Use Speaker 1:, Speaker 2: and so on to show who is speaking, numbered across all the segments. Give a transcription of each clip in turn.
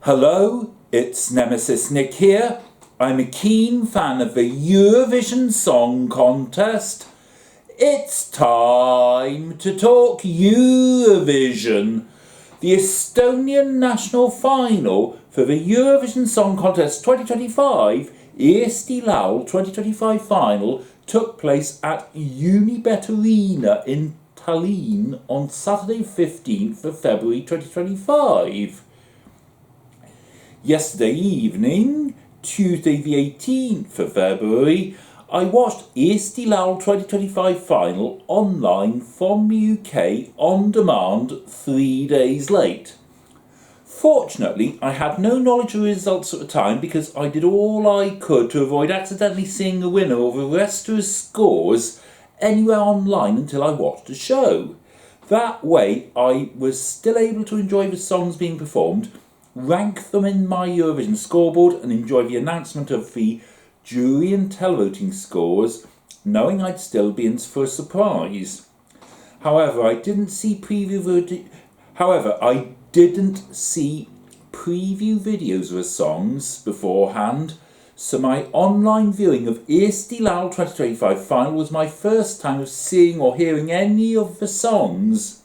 Speaker 1: Hello, it's Nemesis Nick here. I'm a keen fan of the Eurovision Song Contest. It's time to talk Eurovision. The Estonian national final for the Eurovision Song Contest 2025, Eesti Laul 2025 final, took place at Unibet Arena in Tallinn on Saturday 15th of February 2025. Yesterday evening, Tuesday the 18th of February, I watched Eesti Laul 2025 final online from the UK on demand 3 days late. Fortunately, I had no knowledge of the results at the time because I did all I could to avoid accidentally seeing the winner or the rest of the scores anywhere online until I watched the show. That way, I was still able to enjoy the songs being performed, rank them in My Eurovision Scoreboard and enjoy the announcement of the jury and televoting scores, knowing I'd still be in for a surprise. However, I didn't see preview videos of the songs beforehand, so my online viewing of Eesti Laul 2025 final was my first time of seeing or hearing any of the songs.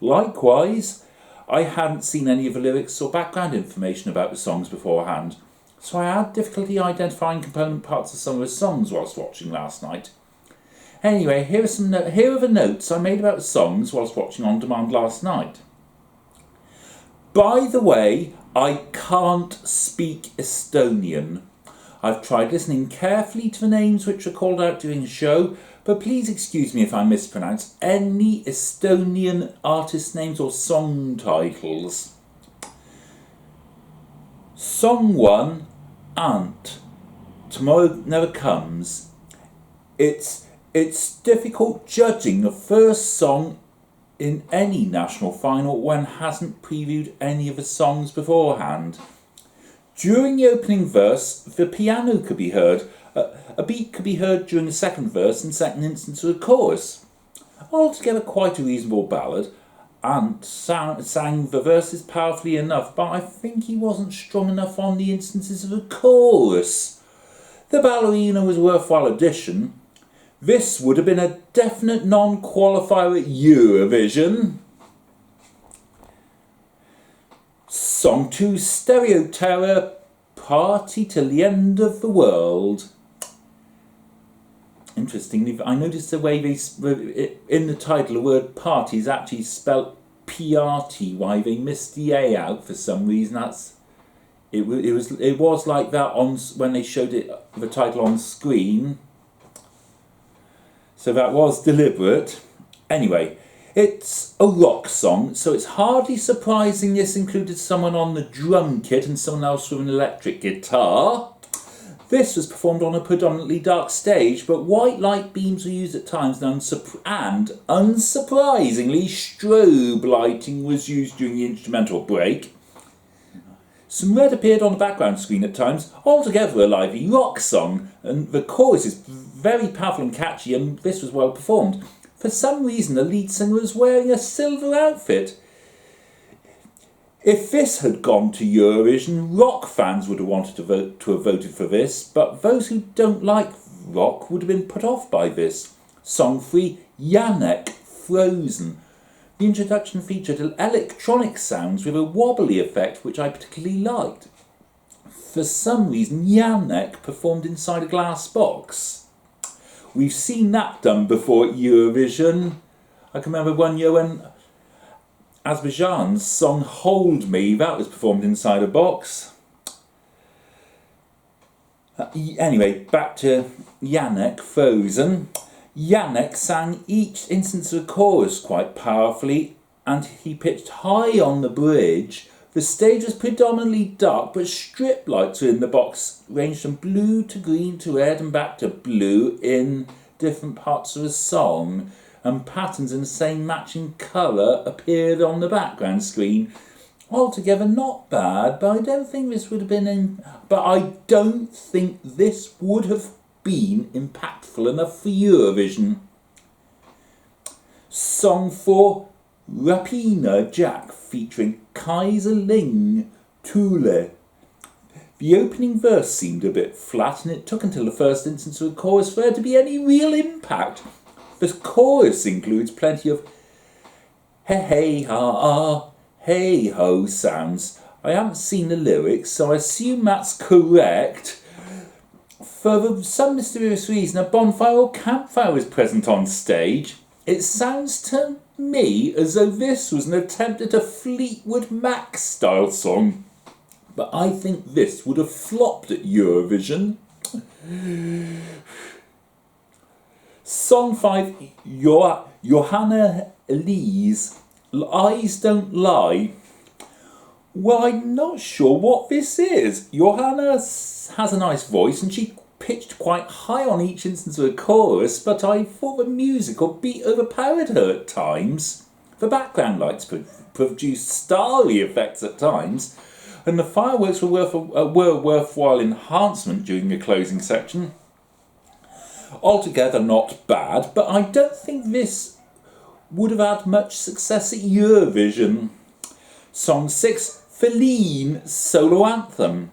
Speaker 1: Likewise, I hadn't seen any of the lyrics or background information about the songs beforehand, so I had difficulty identifying component parts of some of the songs whilst watching last night. Anyway, here are the notes I made about the songs whilst watching on demand last night. By the way, I can't speak Estonian. I've tried listening carefully to the names which are called out during the show, but please excuse me if I mispronounce any Estonian artist names or song titles. Song 1, Ant. Tomorrow Never Comes. It's difficult judging the first song in any national final when hasn't previewed any of the songs beforehand. During the opening verse, the piano could be heard. A beat could be heard during the second verse and second instance of the chorus. Altogether quite a reasonable ballad. Ant sang the verses powerfully enough, but I think he wasn't strong enough on the instances of the chorus. The ballerina was a worthwhile addition. This would have been a definite non-qualifier at Eurovision. Song 2, Stereo Terror, Party Till the End of the World. Interestingly, I noticed the way in the title the word party is actually spelt PRTY. They missed the A out for some reason. It was like that when they showed the title on screen. So that was deliberate. Anyway, it's a rock song, so it's hardly surprising this included someone on the drum kit and someone else with an electric guitar. This was performed on a predominantly dark stage, but white light beams were used at times and unsurprisingly strobe lighting was used during the instrumental break. Some red appeared on the background screen at times. Altogether a lively rock song, and the chorus is very powerful and catchy, and this was well performed. For some reason, the lead singer was wearing a silver outfit. If this had gone to Eurovision, rock fans would have wanted to have voted for this, but those who don't like rock would have been put off by this. Song 3, Janek, Frozen. The introduction featured electronic sounds with a wobbly effect, which I particularly liked. For some reason, Janek performed inside a glass box. We've seen that done before at Eurovision. I can remember one year when Azerbaijan's song Hold Me, that was performed inside a box. Anyway, back to Janek, Frozen. Janek sang each instance of the chorus quite powerfully, and he pitched high on the bridge. The stage was predominantly dark, but strip lights were in the box, ranged from blue to green to red and back to blue in different parts of the song, and patterns in the same matching colour appeared on the background screen. Altogether not bad, but I don't think this would have been impactful enough for Eurovision. Song 4, Rapina Jack, featuring Kaiser Ling, Tule. The opening verse seemed a bit flat, and it took until the first instance of the chorus for there to be any real impact. The chorus includes plenty of hey hey ha ah, hey ho sounds. I haven't seen the lyrics, so I assume that's correct. For some mysterious reason, a bonfire or campfire is present on stage. It sounds to me as though this was an attempt at a Fleetwood Mac style song, but I think this would have flopped at Eurovision. Song 5, Johanna Elise, Eyes Don't Lie. Well, I'm not sure what this is. Johanna has a nice voice and she pitched quite high on each instance of the chorus, but I thought the music or beat overpowered her at times. The background lights produced starry effects at times, and the fireworks were a worthwhile enhancement during the closing section. Altogether not bad, but I don't think this would have had much success at Eurovision. Song 6, Feline, solo anthem.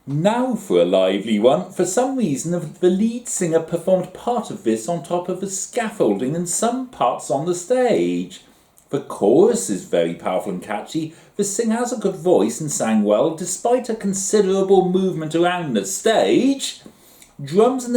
Speaker 1: Now for a lively one. For some reason, the lead singer performed part of this on top of the scaffolding and some parts on the stage. The chorus is very powerful and catchy. The singer has a good voice and sang well, despite a considerable movement around the stage. Drums and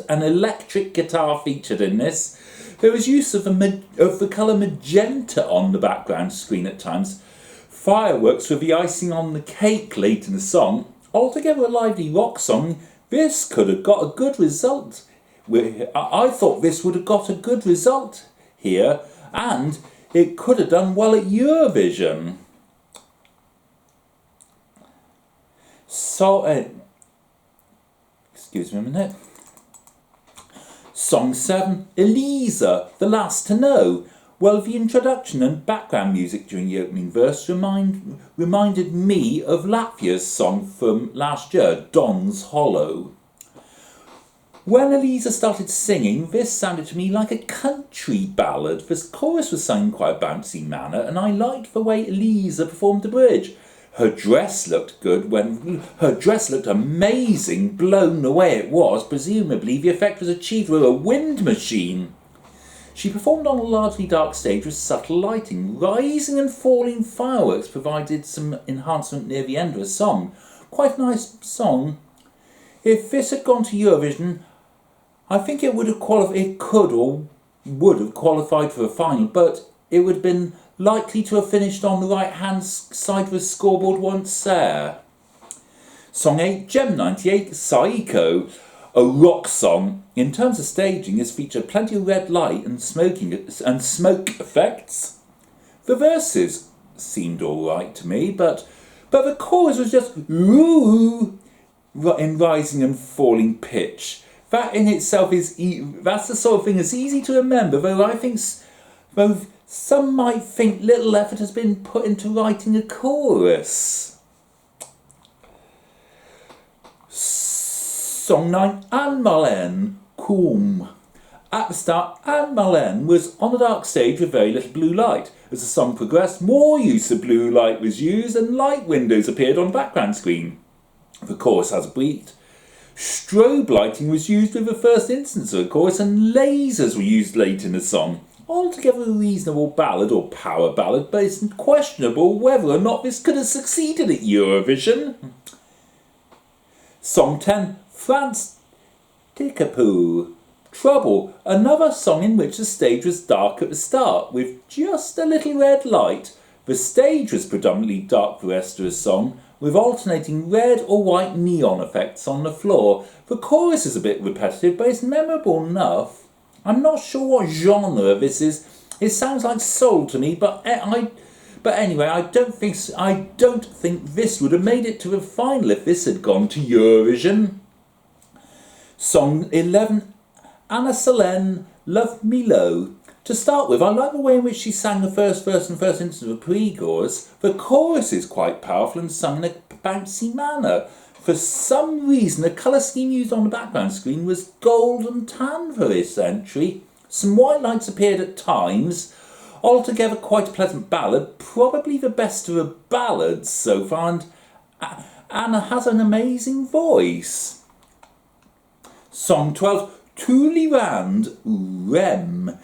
Speaker 1: an electric guitar featured in this. There was use of the colour magenta on the background screen at times. Fireworks were the icing on the cake late in the song. Altogether a lively rock song. This could have got a good result. I thought this would have got a good result here, and it could have done well at Eurovision. Excuse me a minute. Song 7, Elisa, The Last to Know. Well, the introduction and background music during the opening verse reminded me of Latvia's song from last year, Don's Hollow. When Elisa started singing, this sounded to me like a country ballad. The chorus was sung in quite a bouncy manner, and I liked the way Elisa performed the bridge. Her dress looked amazing, blown the way it was. Presumably the effect was achieved with a wind machine. She performed on a largely dark stage with subtle lighting. Rising and falling fireworks provided some enhancement near the end of the song. Quite a nice song. If this had gone to Eurovision, I think it would have qualified for the final, but it would have been likely to have finished on the right-hand side of the scoreboard once there. Song 8, Gem 98, Psycho. A rock song. In terms of staging, this featured plenty of red light and smoke effects. The verses seemed alright to me, but the chorus was just ooh in rising and falling pitch. That in itself that's the sort of thing that's easy to remember, though some might think little effort has been put into writing a chorus. Song 9, Anne Marlene, Coom. At the start, Anne Marlene was on a dark stage with very little blue light. As the song progressed, more use of blue light was used and light windows appeared on the background screen. The chorus has a beat. Strobe lighting was used with the first instance of the chorus, and lasers were used late in the song. Altogether a reasonable ballad or power ballad, but it's questionable whether or not this could have succeeded at Eurovision. Song 10, France Tikapoo. Trouble, another song in which the stage was dark at the start, with just a little red light. The stage was predominantly dark for the rest of the song, with alternating red or white neon effects on the floor. The chorus is a bit repetitive, but it's memorable enough. I'm not sure what genre this is. It sounds like soul to me, but anyway, I don't think this would have made it to the final if this had gone to Eurovision. Song 11, Anna Selene, Love Me Low. To start with, I like the way in which she sang the first verse and first instance of the pre-chorus. The chorus is quite powerful and sung in a bouncy manner. For some reason, the colour scheme used on the background screen was gold and tan for this entry. Some white lights appeared at times. Altogether quite a pleasant ballad, probably the best of the ballads so far, and Anna has an amazing voice. Song 12, Tulirand Rem.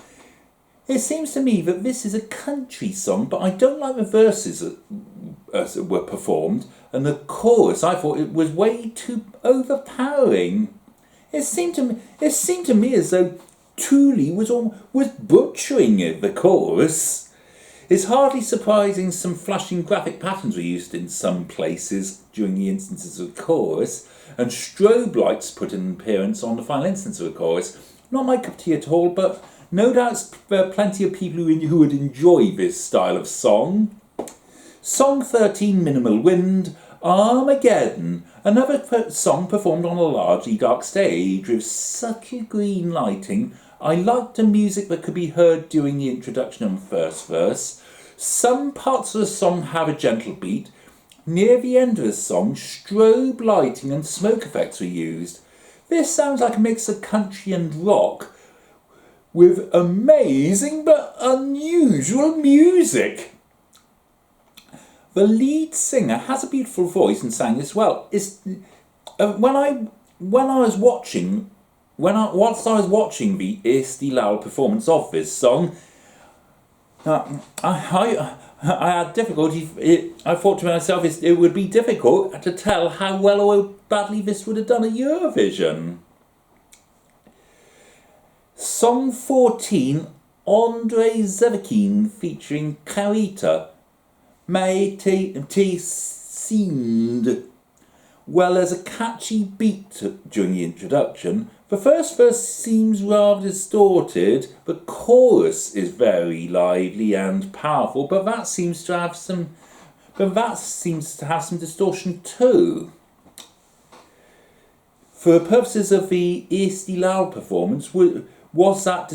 Speaker 1: It seems to me that this is a country song, but I don't like the verses that were performed, and the chorus, I thought it was way too overpowering. It seemed to me as though Thule was butchering the chorus. It's hardly surprising some flashing graphic patterns were used in some places during the instances of the chorus, and strobe lights put an appearance on the final instance of the chorus. Not my cup of tea at all, but no doubt there are plenty of people who would enjoy this style of song. Song 13, Minimal Wind, Armageddon, another song performed on a largely dark stage with such a green lighting. I liked the music that could be heard during the introduction and first verse. Some parts of the song have a gentle beat. Near the end of the song, strobe lighting and smoke effects were used. This sounds like a mix of country and rock with amazing but unusual music. The lead singer has a beautiful voice and sang this well. Whilst I was watching the Eesti Laul performance of this song, I had difficulty. I thought to myself, it would be difficult to tell how well or badly this would have done at Eurovision. Song 14, Andrei Zevekin featuring Carita, May T seemed. Well, there's a catchy beat during the introduction. The first verse seems rather distorted. The chorus is very lively and powerful, but that seems to have some distortion too. For the purposes of the Eesti Laul performance, was that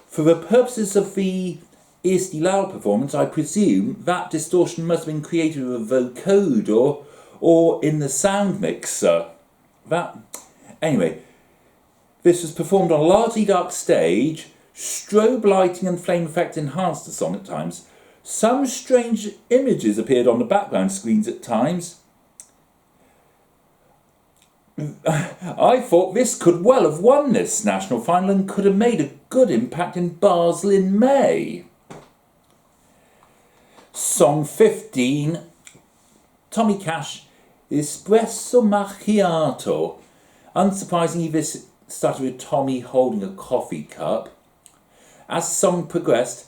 Speaker 1: for the purposes of the Eesti Laul performance, I presume that distortion must have been created with a vocoder or in the sound mixer. Anyway, this was performed on a largely dark stage. Strobe lighting and flame effects enhanced the song at times. Some strange images appeared on the background screens at times. I thought this could well have won this national final and could have made a good impact in Basel in May. Song 15, Tommy Cash, Espresso Macchiato. Unsurprisingly, this started with Tommy holding a coffee cup. As the song progressed,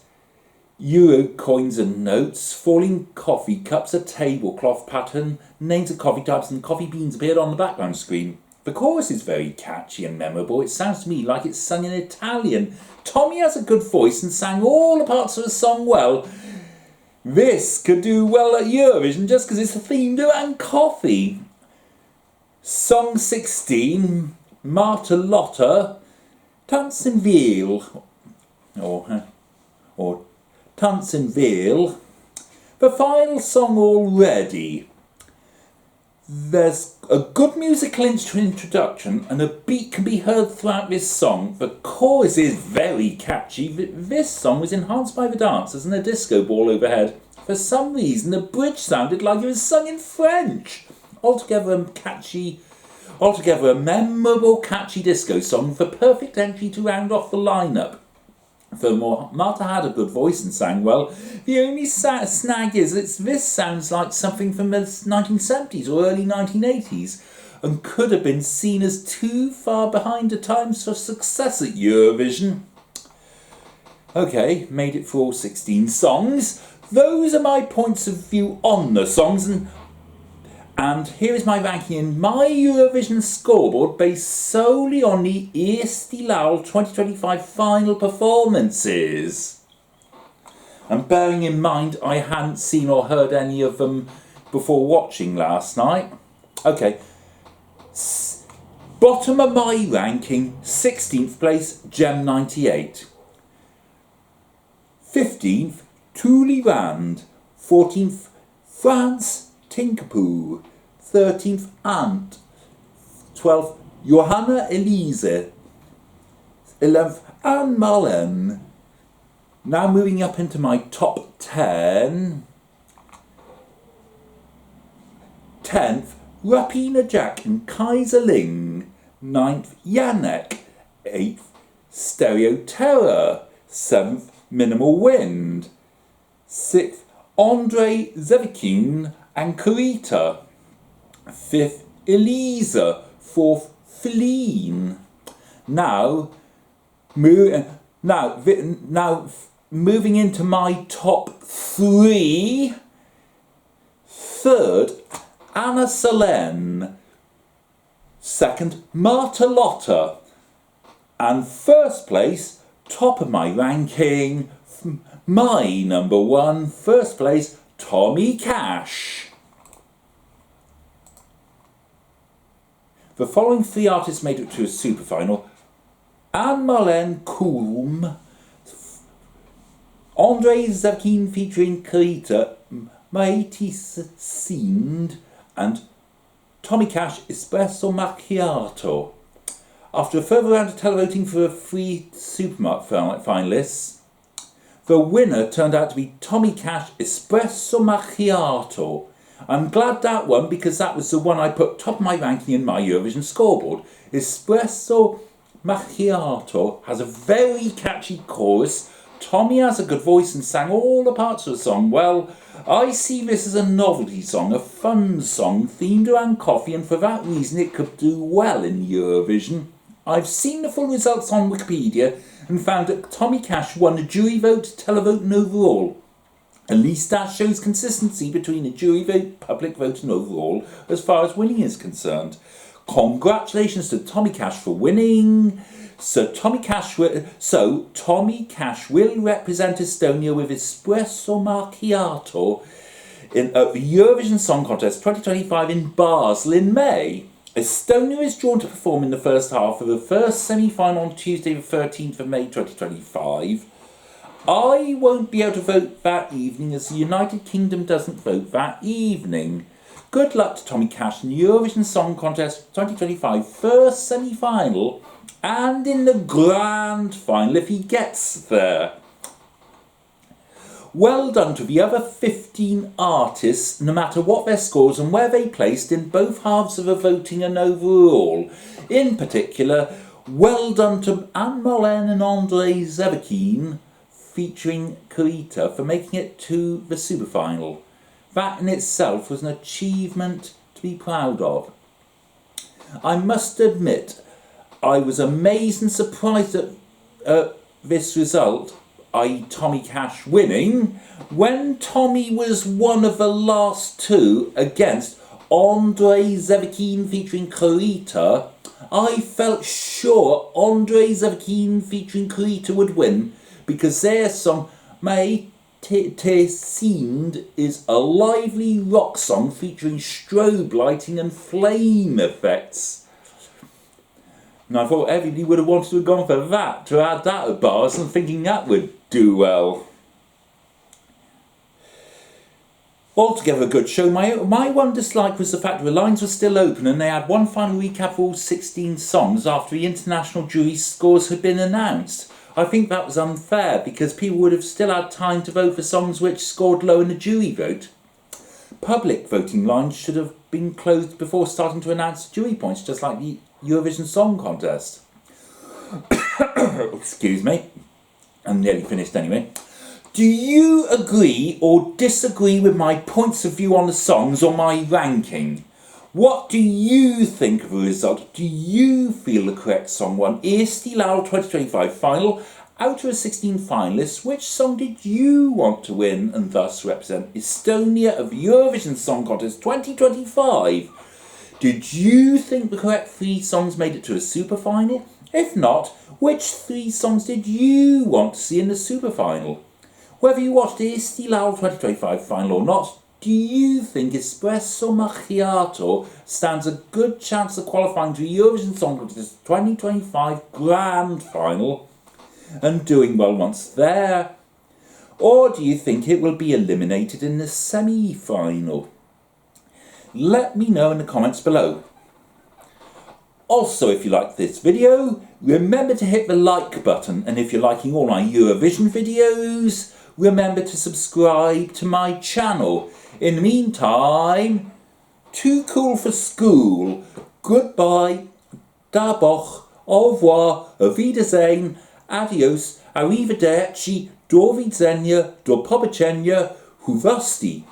Speaker 1: euro coins and notes, falling coffee cups, a tablecloth pattern, names of coffee types and coffee beans appeared on the background screen. The chorus is very catchy and memorable. It sounds to me like it's sung in Italian. Tommy has a good voice and sang all the parts of the song well. This could do well at Eurovision just because it's themed around coffee. Song 16, Marta Lotta, Tanzenville, or Tanzenville. The final song already. There's a good musical introduction and a beat can be heard throughout this song. The chorus is very catchy. This song was enhanced by the dancers and a disco ball overhead. For some reason, the bridge sounded like it was sung in French. Altogether a memorable, catchy disco song, the perfect entry to round off the lineup. Furthermore, Marta had a good voice and sang well. The only snag is that this sounds like something from the 1970s or early 1980s and could have been seen as too far behind the times for success at Eurovision. Okay, made it for all 16 songs. Those are my points of view on the songs, and here is my ranking in My Eurovision Scoreboard based solely on the Eesti Laul 2025 final performances. And bearing in mind I hadn't seen or heard any of them before watching last night. Okay, bottom of my ranking, 16th place, Gem 98. 15th, Tulirand. 14th, France, Tinkerpoo. 13th, Ant. 12th, Johanna Elise. 11th, Anne Mullen. Now moving up into my top 10. 10th, Rapina Jack and Kaiser Ling. 9th, Yannick. 8th, Stereo Terror. 7th, Minimal Wind. 6th, Andrei Zevikin and Karita. 5th, Elisa. 4th, Feline. Now moving into my top 3. 3rd, Anna Selene. 2nd, Marta Lotta. And 1st place, top of my ranking, my number 1, 1st place, Tommy Cash. The following 3 artists made it to a super final: Anne-Marlene Coulm, Andrei Zevikin featuring Karita, Maïti Sind, and Tommy Cash Espresso Macchiato. After a further round of televoting for the 3 supermarket finalists, the winner turned out to be Tommy Cash Espresso Macchiato. I'm glad that won because that was the one I put top of my ranking in my Eurovision scoreboard. Espresso Macchiato has a very catchy chorus. Tommy has a good voice and sang all the parts of the song well. I see this as a novelty song, a fun song themed around coffee, and for that reason it could do well in Eurovision. I've seen the full results on Wikipedia and found that Tommy Cash won a jury vote, televote and overall. At least that shows consistency between a jury vote, public vote and overall as far as winning is concerned. Congratulations to Tommy Cash for winning. So Tommy Cash will represent Estonia with Espresso Macchiato in the Eurovision Song Contest 2025 in Basel in May. Estonia is drawn to perform in the first half of the first semi-final on Tuesday the 13th of May 2025. I won't be able to vote that evening as the United Kingdom doesn't vote that evening. Good luck to Tommy Cash in the Eurovision Song Contest 2025 first semi-final and in the grand final if he gets there. Well done to the other 15 artists, no matter what their scores and where they placed in both halves of the voting and overall. In particular, well done to Anne-Marlene and Andrei Zevikin featuring Karita for making it to the super final. That in itself was an achievement to be proud of. I must admit, I was amazed and surprised at this result, i.e. Tommy Cash winning, when Tommy was one of the last 2 against Andrei Zevikin featuring Karita. I felt sure Andrei Zevikin featuring Karita would win because their song Maïti Sind is a lively rock song featuring strobe lighting and flame effects. And I thought everybody would have wanted to have gone for that, to add that to bars, and thinking that would do well. Altogether a good show. My one dislike was the fact the lines were still open and they had one final recap for all 16 songs after the international jury scores had been announced. I think that was unfair because people would have still had time to vote for songs which scored low in the jury vote. Public voting lines should have been closed before starting to announce jury points, just like the Eurovision Song Contest. Excuse me. I'm nearly finished anyway. Do you agree or disagree with my points of view on the songs or my ranking? What do you think of the result? Do you feel the correct song won Eesti Laul 2025 final? Out of the 16 finalists, which song did you want to win and thus represent Estonia of Eurovision Song Contest 2025? Did you think the correct 3 songs made it to a super final? If not, which 3 songs did you want to see in the super final? Whether you watched the Eesti Laul 2025 final or not, do you think Espresso Macchiato stands a good chance of qualifying to the Eurovision Song Contest 2025 grand final and doing well once there? Or do you think it will be eliminated in the semi-final? Let me know in the comments below. Also, if you like this video, remember to hit the like button, and if you're liking all my Eurovision videos, remember to subscribe to my channel. In the meantime, too cool for school. Goodbye, daboch, au revoir, auf Wiedersehen, adios, arrivederci, do widzenia, do pobacenia, huvasti.